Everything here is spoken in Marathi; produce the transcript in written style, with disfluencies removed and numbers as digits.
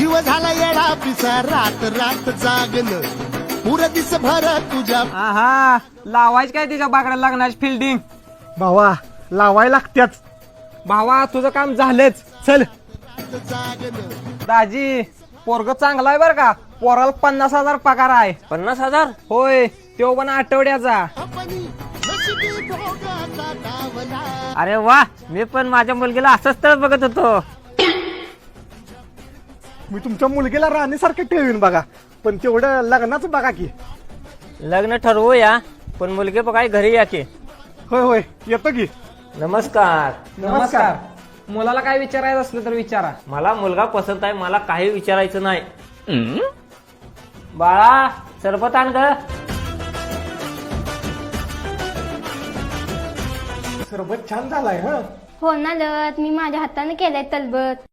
जीव झाला येडा पिसा रात रात जागन पुर दिस भर तुझ्या हा लावायच काय तिच्या बाकड्या लागणार फिल्डिंग भावा लावाय लागत्याच. भावा तुझं काम झालंच. चल जागन दाजी पोरग चांगला आहे बर का. पोराला 50,000 पगार आहे. 50,000? होय तो पण आठवड्याचा. अपनी नशिबी भोगाचा डावला. अरे वा, मी पण माझ्या मुलगीला असंच तर बघत होतो. मी तुमच्या मुलगीला राणीसारखं ठेवीन बघा, पण तेवढं लग्नाचं बघा की. लग्न ठरवूया, पण मुलगी बघाय घरी या की. होय होय येतो की. नमस्कार. नमस्कार. मुलाला काय विचारायचं असलं तर विचारा. मला मुलगा पसंत आहे, मला काही विचारायचं नाही. बाळा सरबत आण ग. सरबत छान झालाय. हो ना लत, मी माझ्या हाताने केलंय तलबत.